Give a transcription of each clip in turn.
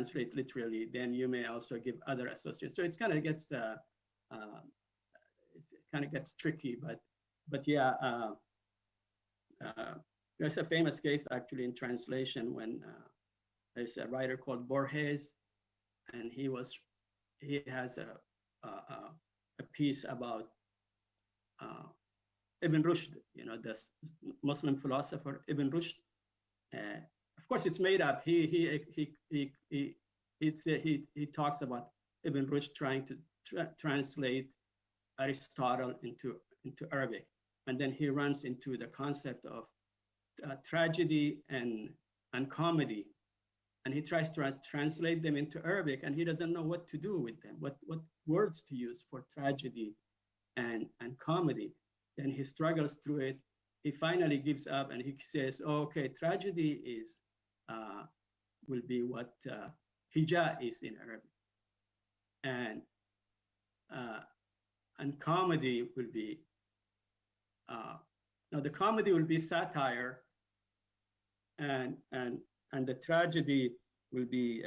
translate literally, then you may also give other associates. So it's kind of gets it kind of gets tricky, but yeah, there's a famous case actually in translation when there's a writer called Borges, and he has a piece about uh, Ibn Rushd, the Muslim philosopher Ibn Rushd. Uh, of course, it's made up. He talks about Ibn Rushd trying to translate Aristotle into Arabic, and then he runs into the concept of tragedy and comedy, and he tries to translate them into Arabic, and he doesn't know what to do with them, what words to use for tragedy and comedy. Then he struggles through it. He finally gives up, and he says, oh, "Okay, tragedy is will be what hija is in Arabic, and uh, and comedy will be now the comedy will be satire, and the tragedy will be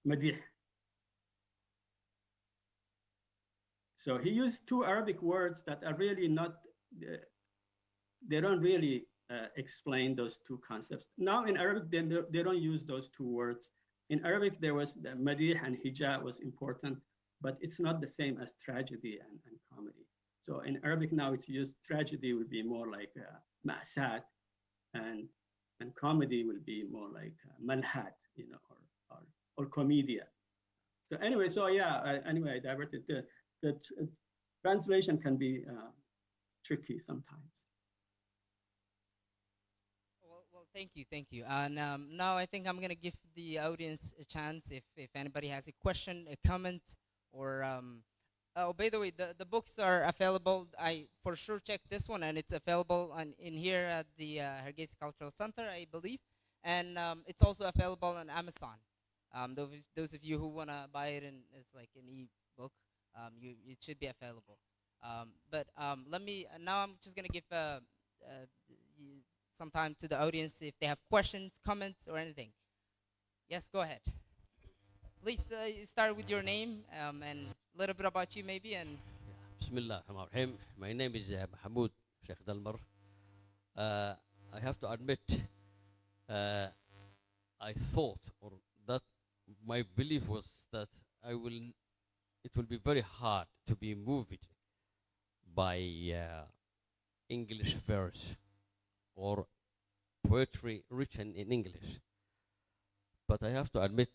madih." So he used two Arabic words that are really not, they don't really explain those two concepts. Now in Arabic, they don't use those two words. In Arabic, there was the madih and hija was important, but it's not the same as tragedy and comedy. So in Arabic now it's used, tragedy will be more like ma'sat, and comedy will be more like malhat, or comedia. So anyway, so yeah, anyway, I diverted. The translation can be tricky sometimes. Well, thank you. And now I think I'm gonna give the audience a chance if anybody has a question, a comment, or oh, by the way, the books are available. I for sure checked this one, and it's available in here at the Hargeisa Cultural Center, I believe, and it's also available on Amazon. Those of you who wanna buy it as like an e-book, it should be available. But let me now. I'm just gonna give some time to the audience if they have questions, comments, or anything. Yes, go ahead. Please start with your name and a little bit about you, maybe. And Bismillah ar-Rahman ar-Rahim. My name is Mahmoud Sheikh Dalmar. Uh, I have to admit, uh, I thought, or that my belief was that it will be very hard to be moved by English verse or poetry written in English. But I have to admit,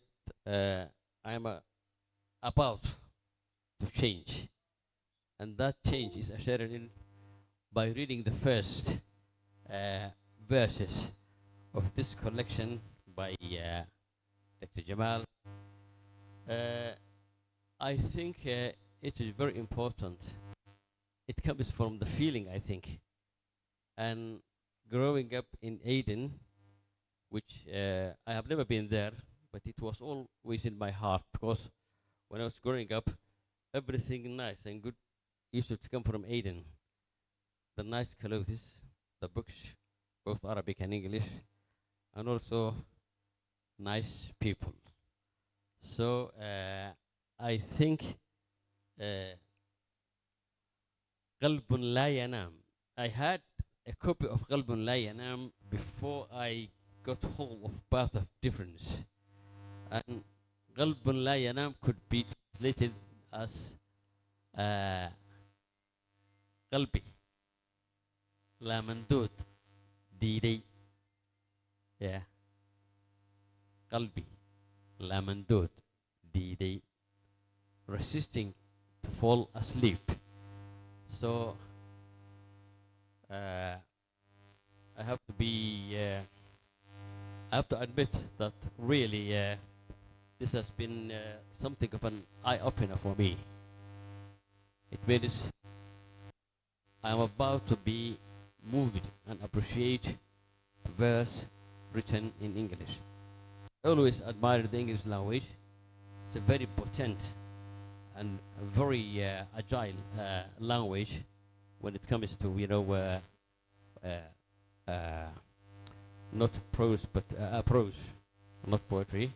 I am about to change. And that change is assured in by reading the first verses of this collection by Dr. Jamal. Uh, I think it is very important. It comes from the feeling, I think. And growing up in Aden, which I have never been there, but it was always in my heart because when I was growing up, everything nice and good used to come from Aden. The nice clothes, the books, both Arabic and English, and also nice people. So I think قلب لا ينام. I had a copy of قلب لا ينام before I got hold of Path of Difference. And قلب لا ينام could be translated as قلبي لا مندود ديدي. Yeah. قلبي لا مندود ديدي, resisting to fall asleep. So I have to be I have to admit that really this has been something of an eye-opener for me. It means I'm about to be moved and appreciate a verse written in English. I always admired the English language. It's a very potent and a very agile language when it comes to uh, not prose, but prose, not poetry.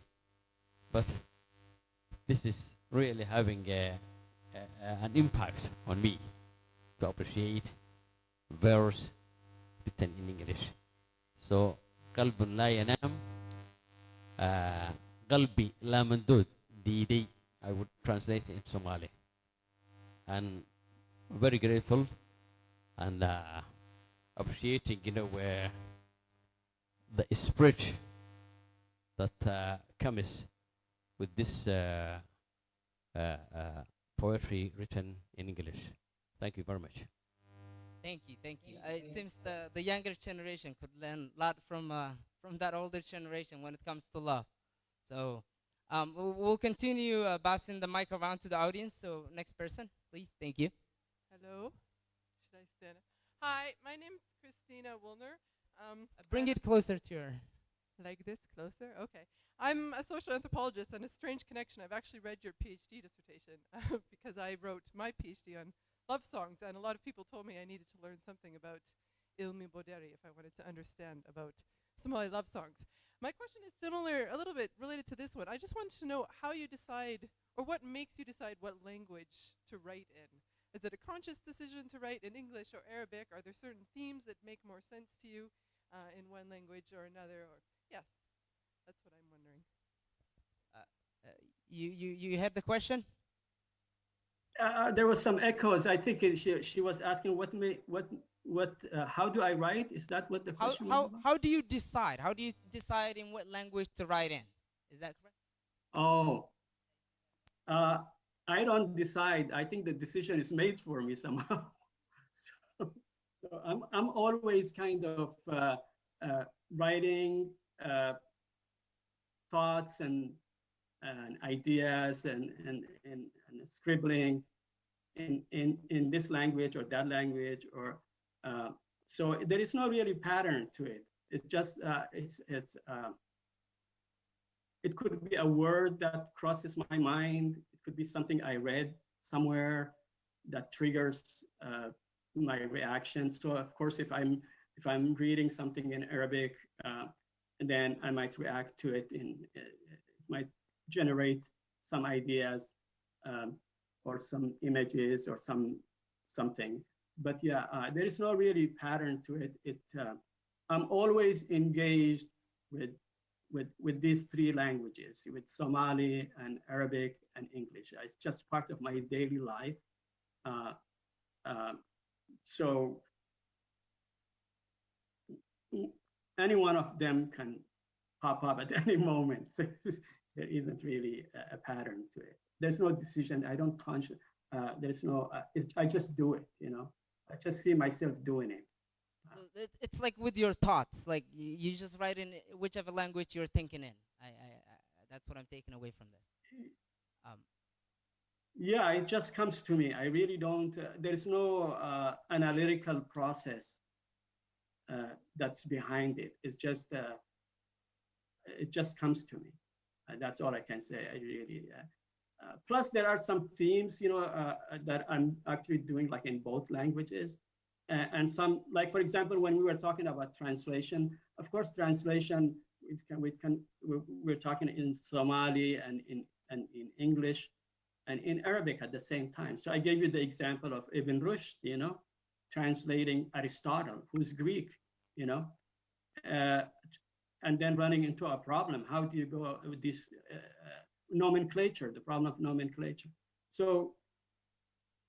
But this is really having an impact on me to appreciate verse written in English. So, قلب لا ينام, قلبي لا مندود, ديدي. I would translate it in Somali. And very grateful and appreciating, the spirit that comes with this poetry written in English. Thank you very much. Thank you, thank you. It seems the younger generation could learn a lot from that older generation when it comes to love. So we'll continue passing the mic around to the audience. So next person, please. Thank you. Hello. Should I stand up? Hi, my name's Christina Woolner. Bring it closer to your. Like this, closer? Okay. I'm a social anthropologist, and a strange connection. I've actually read your PhD dissertation because I wrote my PhD on love songs, and a lot of people told me I needed to learn something about Ilmi Boderi if I wanted to understand about Somali love songs. My question is similar, a little bit related to this one. I just wanted to know how you decide, or what makes you decide what language to write in. Is it a conscious decision to write in English or Arabic? Are there certain themes that make more sense to you in one language or another? Or yes, that's what I'm wondering. You had the question? There was some echoes. I think she was asking how do I write? Is that what the question was about? How do you decide? How do you decide in what language to write in? Is that correct? Oh, I don't decide. I think the decision is made for me somehow. So I'm always kind of writing thoughts and ideas and scribbling in this language or that language, or so there is no really pattern to it. It's just it could be a word that crosses my mind. It could be something I read somewhere that triggers my reaction. So of course, if I'm reading something in Arabic, and then I might react to it it might generate some ideas or some images or something. But yeah, there is no really pattern to it. I'm always engaged with these three languages, with Somali and Arabic and English. It's just part of my daily life. So any one of them can pop up at any moment. So there isn't really a pattern to it. There's no decision. I don't conscious. There's no. I just do it. I just see myself doing it. So it's like with your thoughts. Like you just write in whichever language you're thinking in. I that's what I'm taking away from this. Yeah, it just comes to me. I really don't. There's no analytical process that's behind it. It's just it just comes to me. That's all I can say. I really. Plus, there are some themes, that I'm actually doing like in both languages, and some, like for example, when we were talking about translation. Of course, translation we're talking in Somali and in English and in Arabic at the same time. So I gave you the example of Ibn Rushd, translating Aristotle, who's Greek, and then running into a problem. How do you go with this nomenclature, the problem of nomenclature? So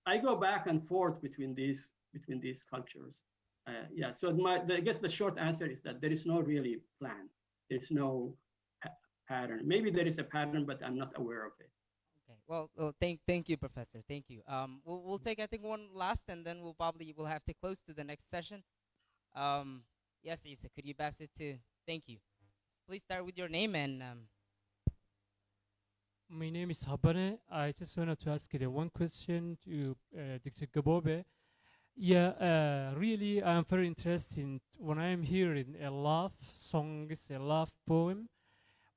I go back and forth between these cultures. Yeah, so I guess the short answer is that there is no really plan. There's no pattern. Maybe there is a pattern, but I'm not aware of it. Okay. Well, thank you, Professor. Thank you. We'll take, I think, one last, and then we'll have to close to the next session. Yes, Isa, could you pass it to? Thank you. Please start with your name and. My name is Habane. I just wanted to ask you one question to Dr. Gabobe. Yeah, really, I'm very interested when I'm hearing a love song, a love poem.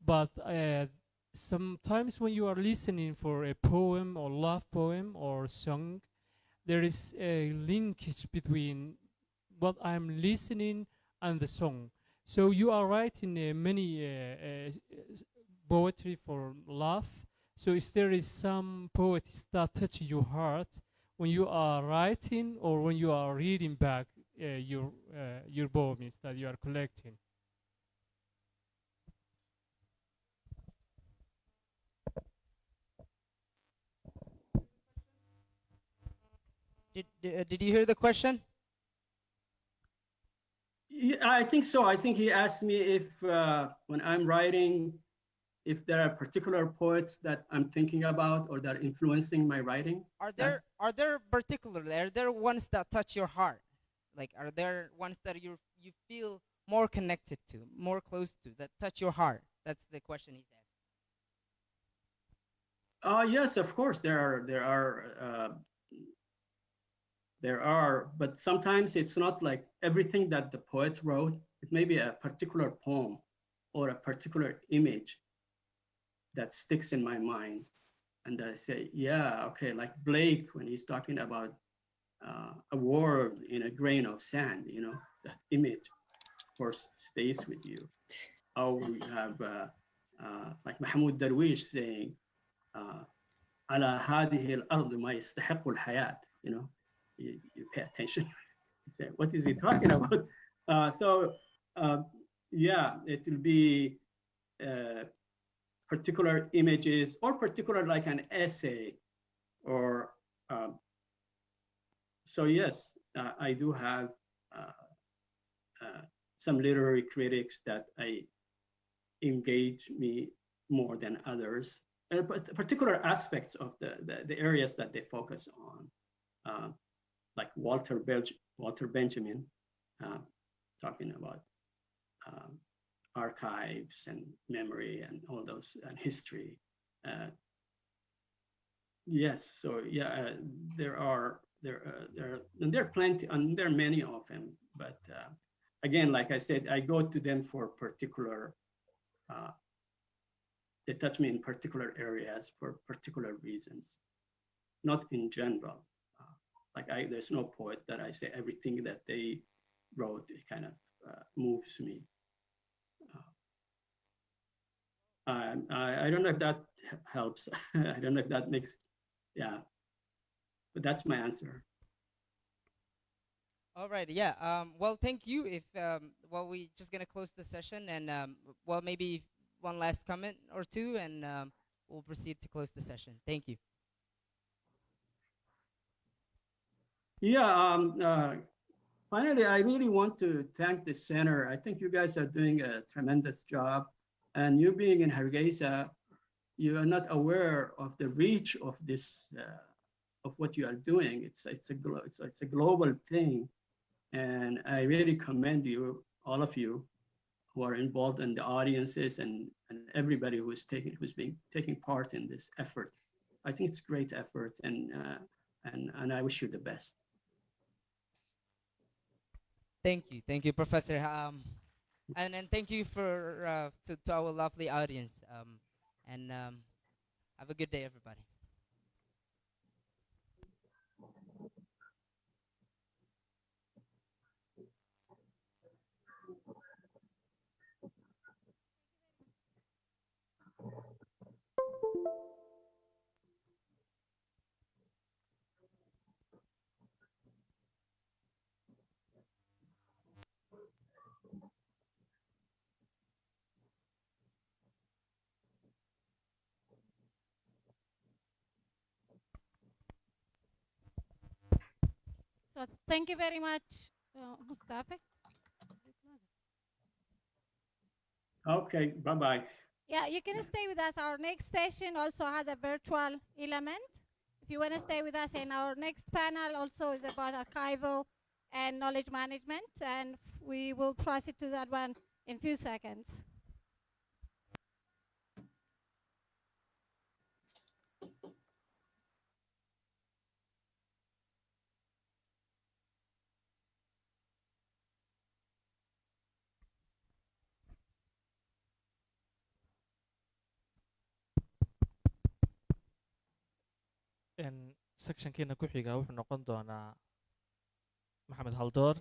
But sometimes when you are listening for a poem or love poem or song, there is a linkage between what I'm listening and the song. So you are writing many poetry for love. So is there is some poets that touch your heart when you are writing or when you are reading back your poems that you are collecting? Did you hear the question? Yeah, I think so. I think he asked me if when I'm writing, if there are particular poets that I'm thinking about or that are influencing my writing. Are there particularly, are there ones that touch your heart? Like, are there ones that you feel more connected to, more close to, that touch your heart? That's the question he's asking. Yes, of course there are, but sometimes it's not like everything that the poet wrote. It may be a particular poem or a particular image that sticks in my mind, and I say, yeah, okay, like Blake when he's talking about a world in a grain of sand, you know, that image, of course, stays with you. Or we have like Mahmoud Darwish saying, على هذه الأرض ما يستحق الحياة, you know, you pay attention. You say, what is he talking about? So yeah, it will be particular images or particular like an essay or so yes, I do have some literary critics that I engage me more than others, particular aspects of the areas that they focus on, like Walter Benjamin, talking about archives and memory and all those and history. Yes, so yeah, there are plenty, and there are many of them. But again, like I said, I go to them for particular. They touch me in particular areas for particular reasons, not in general. There's no poet that I say everything that they wrote it kind of moves me. I don't know if that helps. I don't know if that makes, yeah, but that's my answer. All right, yeah. Well, thank you. If well, we just gonna close the session, and well, maybe one last comment or two, and we'll proceed to close the session. Thank you. Yeah. Finally, I really want to thank the center. I think you guys are doing a tremendous job, and you being in Hargeisa, you are not aware of the reach of this of what you are doing. It's a global thing, and I really commend you, all of you, who are involved in the audiences and everybody who's taking part in this effort. I think it's great effort, and I wish you the best. Thank you, Professor. And thank you for to our lovely audience. And have a good day, everybody. So thank you very much, Mustafa. Okay, bye-bye. Yeah, you can stay with us. Our next session also has a virtual element. If you want to stay with us, and our next panel also is about archival and knowledge management, and we will proceed to that one in a few seconds. sectionkeena ku xiga wuxuu noqon doonaa maxamed haldoor